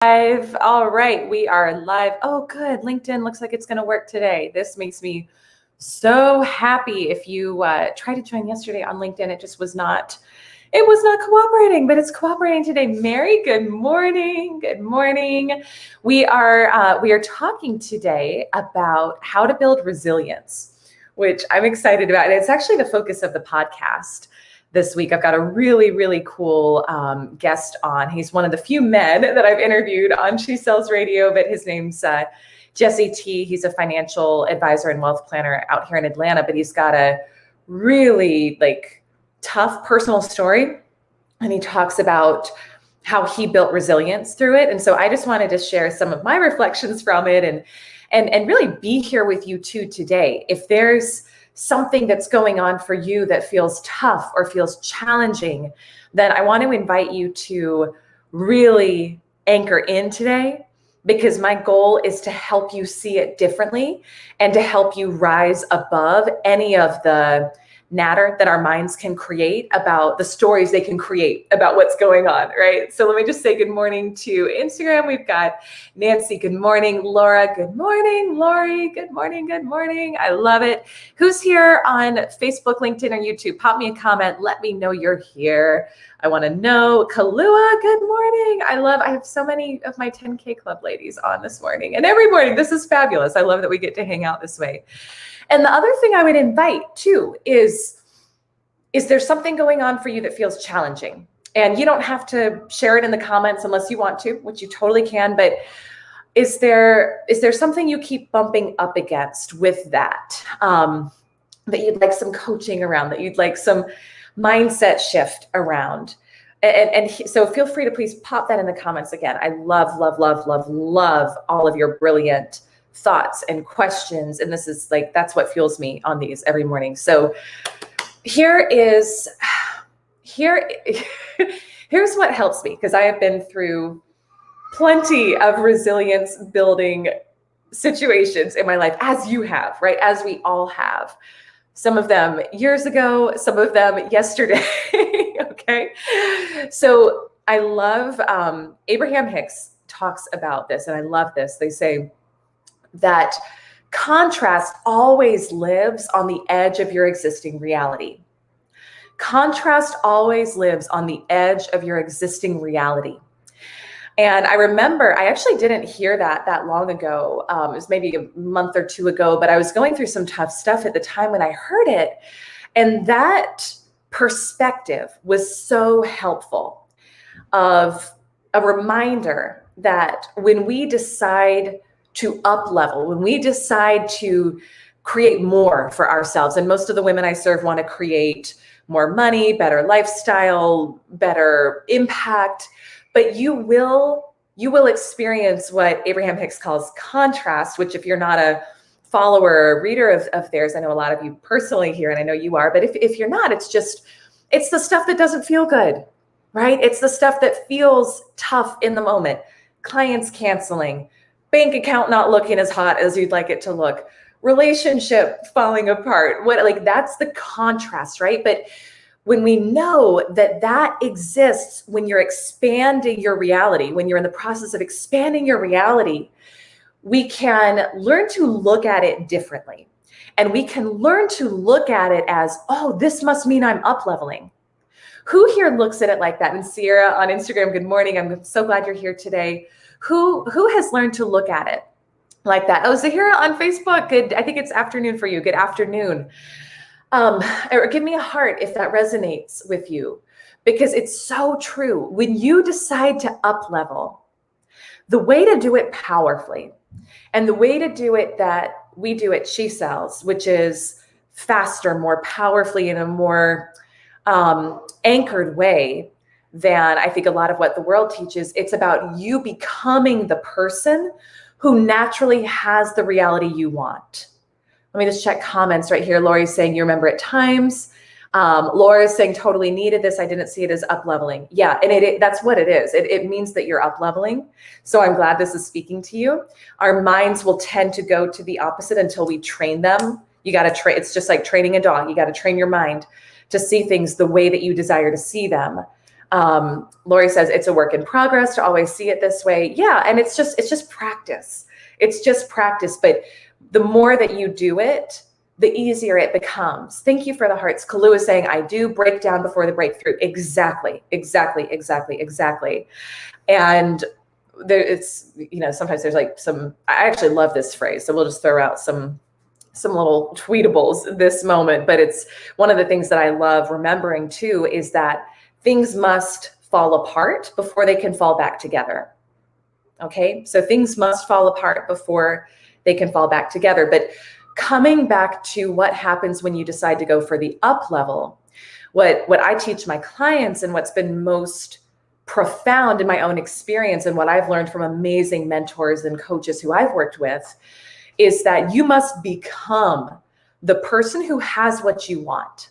Live. All right, we are live. Oh, good. LinkedIn looks like it's going to work today. This makes me so happy. If you tried to join yesterday on LinkedIn, it just was not. It was not cooperating, but it's cooperating today. Mary, good morning. Good morning. We are talking today about how to build resilience, which I'm excited about. And it's actually the focus of the podcast. This week, I've got a really, really cool guest on. He's one of the few men that I've interviewed on She Sells Radio, but his name's Jesse T. He's a financial advisor and wealth planner out here in Atlanta, but he's got a really tough personal story. And he talks about how he built resilience through it. And so I just wanted to share some of my reflections from it and really be here with you too today. If there's something that's going on for you that feels tough or feels challenging, then I want to invite you to really anchor in today, because my goal is to help you see it differently and to help you rise above any of the natter that our minds can create about the stories they can create about what's going on, right? So let me just say good morning to Instagram. We've got Nancy, good morning. Laura, good morning. Lori, good morning. Good morning. I love it. Who's here on Facebook, LinkedIn, or YouTube? Pop me a comment. Let me know you're here. I want to know. Kalua, good morning. I have so many of my 10K Club ladies on this morning and every morning. This is fabulous. I love that we get to hang out this way. And the other thing I would invite too is there something going on for you that feels challenging? And you don't have to share it in the comments unless you want to, which you totally can. But is there something you keep bumping up against with that you'd like some coaching around, that you'd like some mindset shift around? So feel free to please pop that in the comments again. I love, love, love, love, love all of your brilliant thoughts and questions. And this is that's what fuels me on these every morning. So here's what helps me, because I have been through plenty of resilience building situations in my life, as you have, right? As we all have. Some of them years ago, some of them yesterday. Okay. So I love, Abraham Hicks talks about this, and I love this. They say that contrast always lives on the edge of your existing reality. Contrast always lives on the edge of your existing reality. And I remember, I actually didn't hear that long ago. It was maybe a month or two ago, but I was going through some tough stuff at the time when I heard it. And that perspective was so helpful, of a reminder that when we decide to up level, when we decide to create more for ourselves, and most of the women I serve want to create more money, better lifestyle, better impact, but you will experience what Abraham Hicks calls contrast, which, if you're not a follower or reader of theirs, I know a lot of you personally here, and I know you are, but if you're not, it's the stuff that doesn't feel good, right? It's the stuff that feels tough in the moment. Clients canceling, bank account not looking as hot as you'd like it to look, relationship falling apart. That's the contrast, right? But when we know that exists, when you're expanding your reality, when you're in the process of expanding your reality, we can learn to look at it differently. And we can learn to look at it as, oh, this must mean I'm up leveling. Who here looks at it like that? And Sierra on Instagram, good morning. I'm so glad you're here today. Who has learned to look at it like that? Oh, Zahira on Facebook. Good. I think it's afternoon for you. Good afternoon. Or give me a heart if that resonates with you, because it's so true. When you decide to up level, the way to do it powerfully, and the way to do it that we do at She Sells, which is faster, more powerfully, in a more anchored way than I think a lot of what the world teaches. It's about you becoming the person who naturally has the reality you want. Let me just check comments right here. Lori's saying you remember at times. Laura's saying totally needed this. I didn't see it as up leveling. Yeah, and that's what it is. It means that you're up leveling. So I'm glad this is speaking to you. Our minds will tend to go to the opposite until we train them. You got to train. It's just like training a dog. You got to train your mind to see things the way that you desire to see them. Lori says it's a work in progress to always see it this way. Yeah, and it's just practice. It's just practice. But the more that you do it, the easier it becomes. Thank you for the hearts. Kalu is saying, I do break down before the breakthrough. Exactly. And there, it's, sometimes there's like I actually love this phrase. So we'll just throw out some little tweetables this moment, but it's one of the things that I love remembering too, is that things must fall apart before they can fall back together. Okay. So things must fall apart before they can fall back together. But coming back to what happens when you decide to go for the up level, what I teach my clients and what's been most profound in my own experience and what I've learned from amazing mentors and coaches who I've worked with is that you must become the person who has what you want.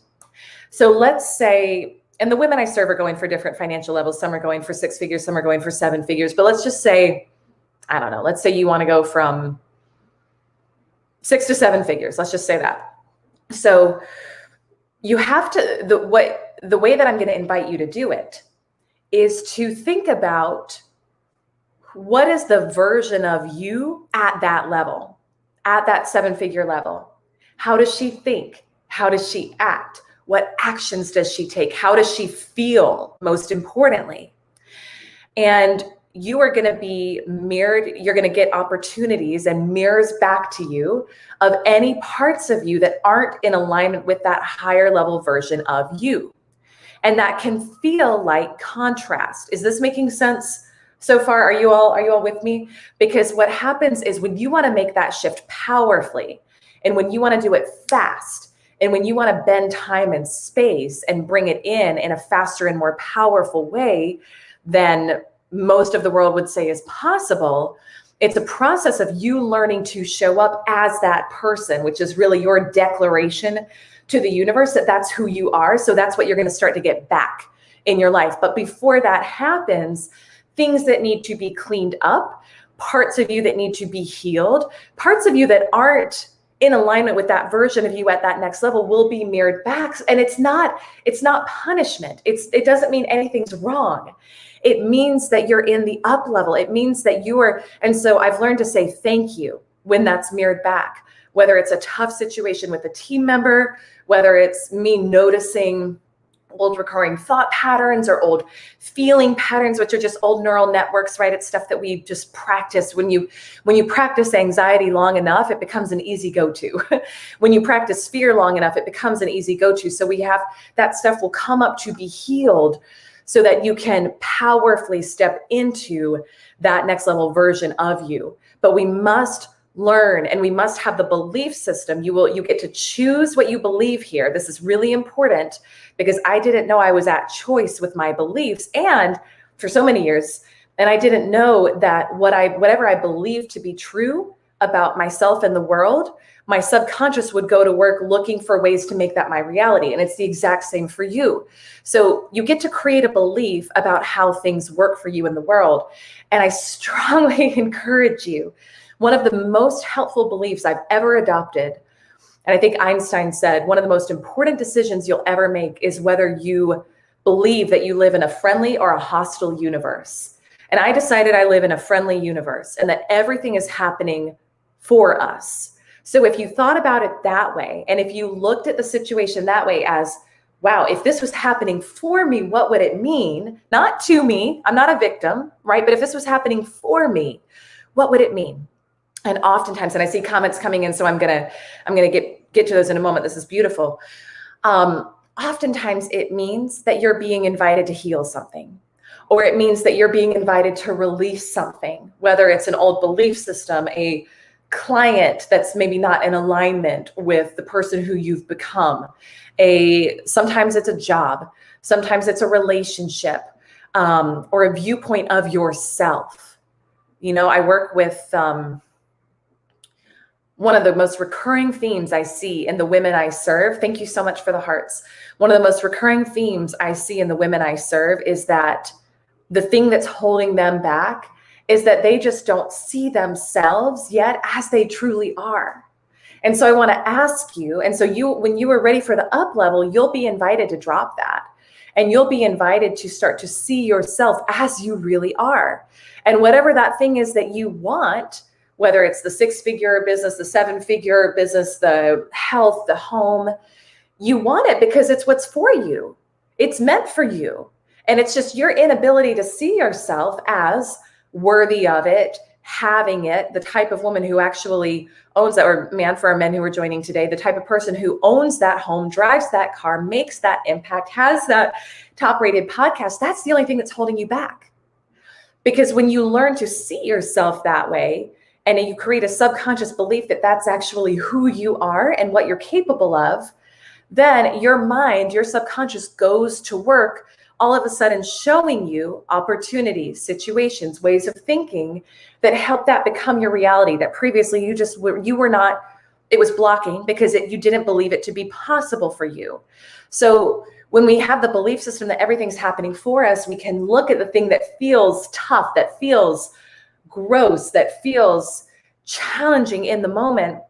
So let's say, and the women I serve are going for different financial levels. Some are going for 6 figures, some are going for 7 figures, but let's just say, I don't know, let's say you want to go from 6 to 7 figures. Let's just say that. So you have to, the way that I'm going to invite you to do it is to think about what is the version of you at that level, at that 7-figure level. How does she think? How does she act? What actions does she take? How does she feel, most importantly? And you are going to be mirrored. You're going to get opportunities and mirrors back to you of any parts of you that aren't in alignment with that higher level version of you. And that can feel like contrast. Is this making sense so far? Are you all with me? Because what happens is when you want to make that shift powerfully, and when you want to do it fast, and when you want to bend time and space and bring it in a faster and more powerful way than most of the world would say is possible, it's a process of you learning to show up as that person, which is really your declaration to the universe that that's who you are. So that's what you're going to start to get back in your life. But before that happens, things that need to be cleaned up, parts of you that need to be healed, parts of you that aren't in alignment with that version of you at that next level will be mirrored back. And it's not punishment. It doesn't mean anything's wrong. It means that you're in the up level. It means that you are. And so I've learned to say thank you when that's mirrored back, whether it's a tough situation with a team member, whether it's me noticing old recurring thought patterns or old feeling patterns, which are just old neural networks, right? It's stuff that we just practice. When you practice anxiety long enough, it becomes an easy go-to. When you practice fear long enough, it becomes an easy go-to. So we have that stuff will come up to be healed so that you can powerfully step into that next level version of you. But we must learn, and we must have the belief system. You get to choose what you believe here. This is really important because I didn't know I was at choice with my beliefs, and for so many years, and I didn't know that whatever I believed to be true about myself and the world, my subconscious would go to work looking for ways to make that my reality. And it's the exact same for you. So you get to create a belief about how things work for you in the world. And I strongly encourage you, one of the most helpful beliefs I've ever adopted, and I think Einstein said, one of the most important decisions you'll ever make is whether you believe that you live in a friendly or a hostile universe. And I decided I live in a friendly universe and that everything is happening for us. So if you thought about it that way, and if you looked at the situation that way as, wow, if this was happening for me, what would it mean? Not to me, I'm not a victim, right? But if this was happening for me, what would it mean? And oftentimes, and I see comments coming in, so I'm gonna get to those in a moment. This is beautiful. Oftentimes it means that you're being invited to heal something, or it means that you're being invited to release something, whether it's an old belief system, a client that's maybe not in alignment with the person who you've become. Sometimes it's a job, sometimes it's a relationship, or a viewpoint of yourself. I work with one of the most recurring themes I see in the women I serve. Thank you so much for the hearts. One of the most recurring themes I see in the women I serve is that the thing that's holding them back is that they just don't see themselves yet as they truly are. And so I want to ask you, and so when you are ready for the up level, you'll be invited to drop that. and you'll be invited to start to see yourself as you really are. And whatever that thing is that you want, whether it's the 6-figure business, the 7-figure business, the health, the home, you want it because it's what's for you. It's meant for you. And it's just your inability to see yourself as worthy of it, having it, the type of woman who actually owns that, or man, for our men who are joining today, the type of person who owns that home, drives that car, makes that impact, has that top-rated podcast. That's the only thing that's holding you back. Because when you learn to see yourself that way, and you create a subconscious belief that that's actually who you are and what you're capable of, then your mind, your subconscious goes to work all of a sudden showing you opportunities, situations, ways of thinking that help that become your reality that previously you were not, it was blocking because you didn't believe it to be possible for you. So when we have the belief system that everything's happening for us, we can look at the thing that feels tough, that feels gross, that feels challenging in the moment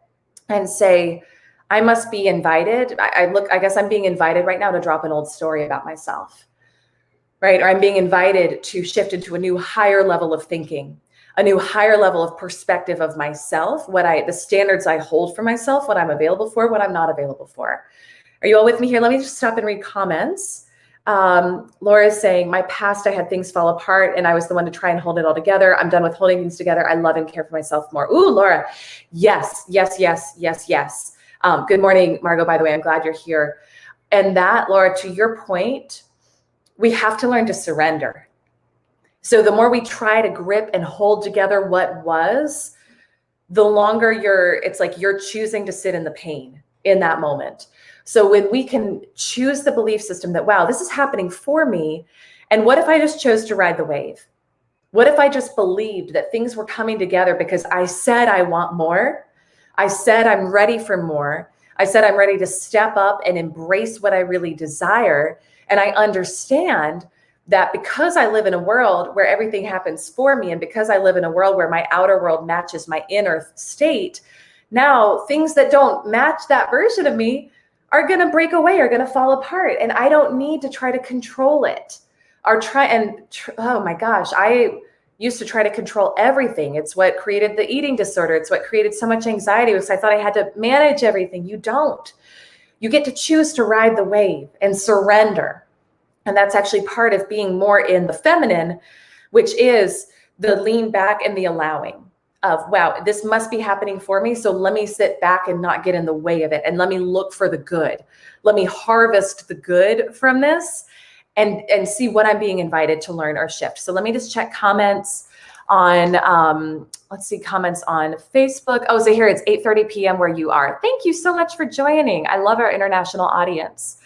and say, I must be invited. I guess I'm being invited right now to drop an old story about myself. Right? Or I'm being invited to shift into a new higher level of thinking, a new higher level of perspective of myself, the standards I hold for myself, what I'm available for, what I'm not available for. Are you all with me here? Let me just stop and read comments. Laura is saying, my past, I had things fall apart and I was the one to try and hold it all together. I'm done with holding things together. I love and care for myself more. Ooh, Laura. Yes, yes, yes, yes, yes. Good morning, Margot, by the way. I'm glad you're here. And that, Laura, to your point, we have to learn to surrender. So the more we try to grip and hold together what was, the longer it's like you're choosing to sit in the pain in that moment. So when we can choose the belief system that, wow, this is happening for me. And what if I just chose to ride the wave? What if I just believed that things were coming together because I said I want more? I said I'm ready for more. I said I'm ready to step up and embrace what I really desire. And I understand that because I live in a world where everything happens for me, and because I live in a world where my outer world matches my inner state, now things that don't match that version of me are going to break away, are going to fall apart. And I don't need to try to control it oh my gosh, I used to try to control everything. It's what created the eating disorder. It's what created so much anxiety because I thought I had to manage everything. You don't. You get to choose to ride the wave and surrender. And that's actually part of being more in the feminine, which is the lean back and the allowing of, wow, this must be happening for me. So let me sit back and not get in the way of it. And let me look for the good. Let me harvest the good from this and see what I'm being invited to learn or shift. So let me just check comments on, comments on Facebook. Oh, so here it's 8:30 p.m. where you are. Thank you so much for joining. I love our international audience.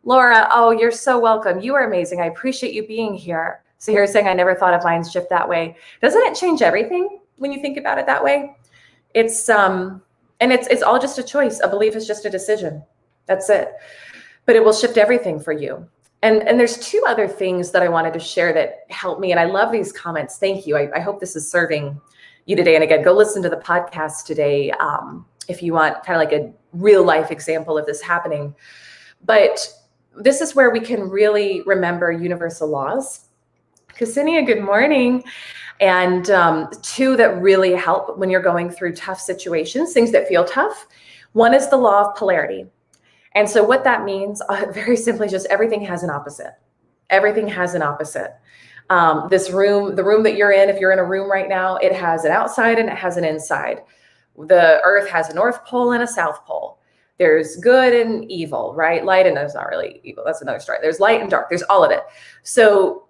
Laura, oh, you're so welcome. You are amazing. I appreciate you being here. So here's saying, I never thought of mind shift that way. Doesn't it change everything when you think about it that way? It's all just a choice. A belief is just a decision. That's it. But it will shift everything for you. And there's two other things that I wanted to share that help me. And I love these comments. Thank you. I hope this is serving you today. And again, go listen to the podcast today if you want kind of like a real life example of this happening. But this is where we can really remember universal laws. Ksenia, good morning. And two that really help when you're going through tough situations, things that feel tough. One is the law of polarity. And so what that means, very simply, just everything has an opposite. Everything has an opposite. The room that you're in, if you're in a room right now, it has an outside and it has an inside. The earth has a North Pole and a South Pole. There's good and evil, right? Light and it's not really evil. That's another story. There's light and dark. There's all of it. So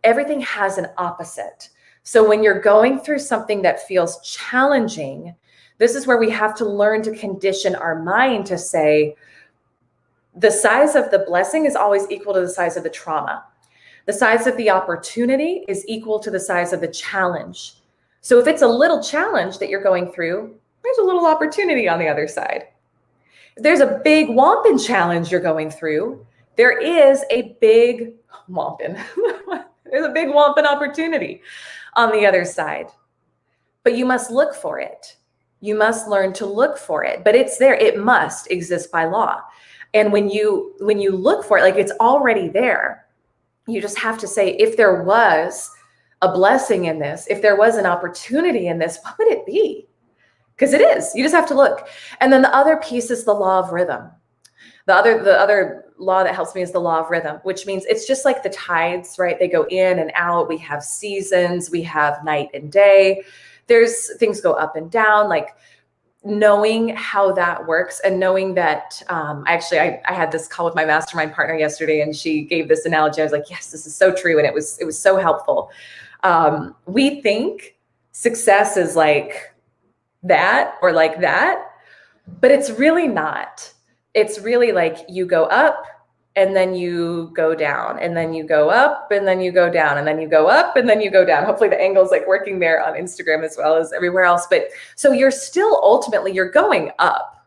everything has an opposite. So when you're going through something that feels challenging, this is where we have to learn to condition our mind to say, the size of the blessing is always equal to the size of the trauma. The size of the opportunity is equal to the size of the challenge. So if it's a little challenge that you're going through, there's a little opportunity on the other side. If there's a big wampin challenge you're going through, there is a big wampin. There's a big wampin opportunity on the other side. But you must look for it. You must learn to look for it. But it's there. It must exist by law. And when you look for it, like it's already there. You just have to say, if there was a blessing in this, if there was an opportunity in this, what would it be? Because it is. You just have to look. And then the other piece is the law of rhythm. The other law that helps me is the law of rhythm, which means it's just like the tides, right? They go in and out. We have seasons, we have night and day. There's things go up and down, like knowing how that works and knowing that I had this call with my mastermind partner yesterday, and she gave this analogy. I was like, yes, this is so true. And it was so helpful. We think success is like that or like that, but it's really not. It's really like you go up and then you go down, and then you go up and then you go down, and then you go up and then you go down. Hopefully the angle's like working there on Instagram as well as everywhere else. But so you're still ultimately, you're going up.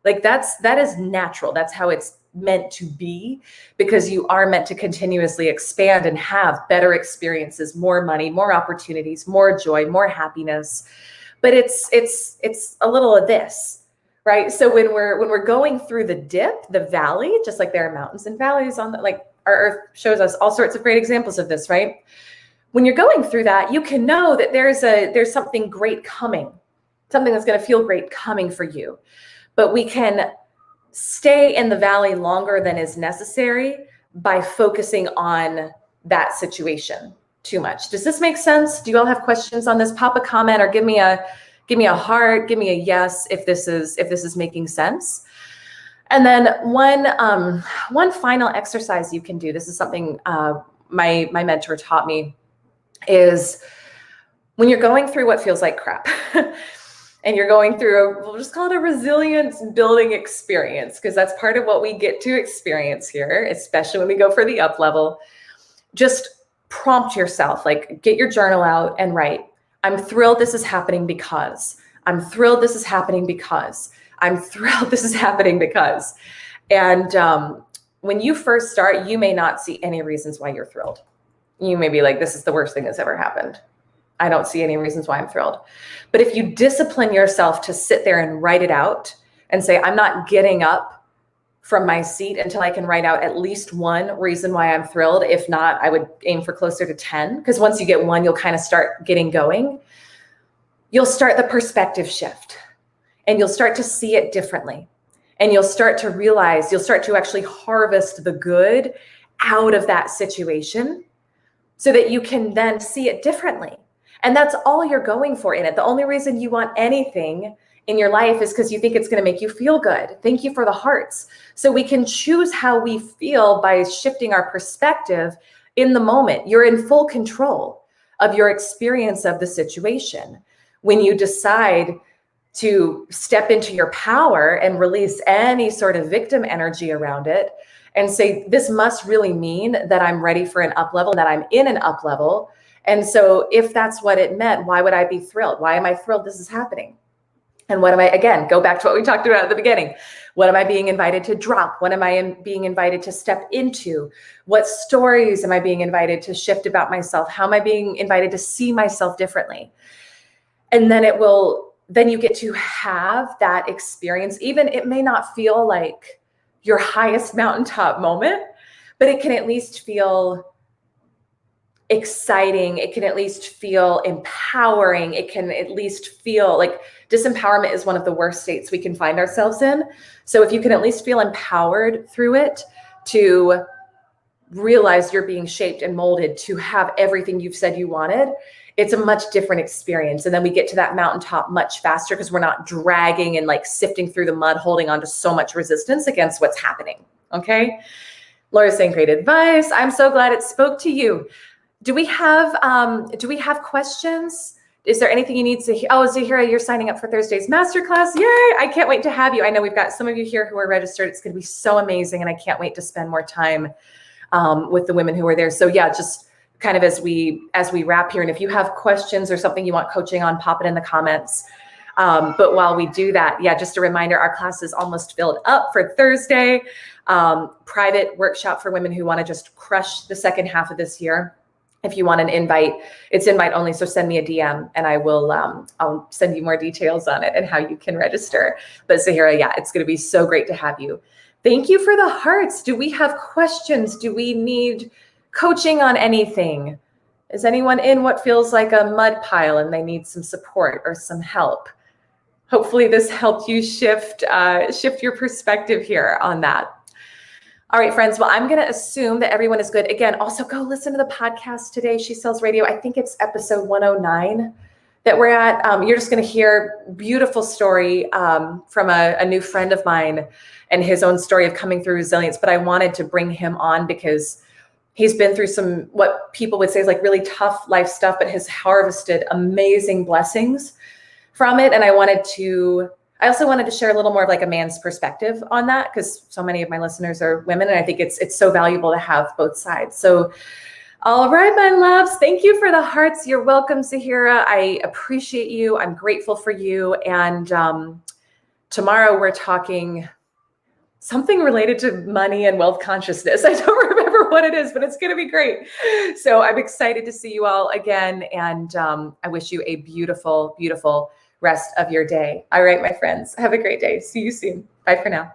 Like that is natural. That's how it's meant to be, because you are meant to continuously expand and have better experiences, more money, more opportunities, more joy, more happiness. But it's a little of this. Right. So when we're going through the dip, the valley, just like there are mountains and valleys on like our earth shows us all sorts of great examples of this, right? When you're going through that, you can know that there's something great coming, something that's going to feel great coming for you. But we can stay in the valley longer than is necessary by focusing on that situation too much. Does this make sense? Do you all have questions on this? Pop a comment or give me a heart, give me a yes if this is making sense. And then one final exercise you can do, this is something my mentor taught me, is when you're going through what feels like crap and you're going through we'll just call it a resilience building experience, because that's part of what we get to experience here, especially when we go for the up level. Just prompt yourself, like get your journal out and write, I'm thrilled this is happening because. I'm thrilled this is happening because. I'm thrilled this is happening because. And when you first start, you may not see any reasons why you're thrilled. You may be like, this is the worst thing that's ever happened. I don't see any reasons why I'm thrilled. But if you discipline yourself to sit there and write it out and say, I'm not getting up from my seat until I can write out at least one reason why I'm thrilled. If not, I would aim for closer to 10, because once you get one, you'll kind of start getting going. You'll start the perspective shift and you'll start to see it differently. And you'll start to realize, you'll start to actually harvest the good out of that situation so that you can then see it differently. And that's all you're going for in it. The only reason you want anything in your life is because you think it's going to make you feel good. Thank you for the hearts. So we can choose how we feel by shifting our perspective in the moment. You're in full control of your experience of the situation. When you decide to step into your power and release any sort of victim energy around it and say, this must really mean that I'm ready for an up level, that I'm in an up level. And so if that's what it meant, why would I be thrilled? Why am I thrilled this is happening? And what am I, again, go back to what we talked about at the beginning. What am I being invited to drop? What am I being invited to step into? What stories am I being invited to shift about myself? How am I being invited to see myself differently? And then then you get to have that experience. Even it may not feel like your highest mountaintop moment, but it can at least feel exciting. It can at least feel empowering. It can at least feel like disempowerment is one of the worst states we can find ourselves in. So if you can at least feel empowered through it, to realize you're being shaped and molded to have everything you've said you wanted, it's a much different experience. And then we get to that mountaintop much faster because we're not dragging and like sifting through the mud, holding on to so much resistance against what's happening. Okay. Laura's saying great advice. I'm so glad it spoke to you. Do we have questions? Is there anything you need to hear? Oh, Zahira, you're signing up for Thursday's masterclass. Yay. I can't wait to have you. I know we've got some of you here who are registered. It's going to be so amazing. And I can't wait to spend more time with the women who are there. So yeah, just kind of as we wrap here, and if you have questions or something you want coaching on, pop it in the comments. But while we do that, yeah, just a reminder, our class is almost filled up for Thursday. Private workshop for women who want to just crush the second half of this year. If you want an invite, it's invite only. So send me a DM and I will, I'll send you more details on it and how you can register. But Zahira, yeah, it's going to be so great to have you. Thank you for the hearts. Do we have questions? Do we need coaching on anything? Is anyone in what feels like a mud pile and they need some support or some help? Hopefully this helped you shift your perspective here on that. All right, friends. Well, I'm going to assume that everyone is good. Again, also go listen to the podcast today, She Sells Radio. I think it's episode 109 that we're at. You're just going to hear beautiful story from a new friend of mine and his own story of coming through resilience. But I wanted to bring him on because he's been through some, what people would say is like really tough life stuff, but has harvested amazing blessings from it. And I also wanted to share a little more of like a man's perspective on that, because so many of my listeners are women. And I think it's so valuable to have both sides. So, all right, my loves, thank you for the hearts. You're welcome, Zahira. I appreciate you. I'm grateful for you. And tomorrow we're talking something related to money and wealth consciousness. I don't remember what it is, but it's going to be great. So I'm excited to see you all again. And I wish you a beautiful, beautiful rest of your day. All right, my friends, have a great day. See you soon. Bye for now.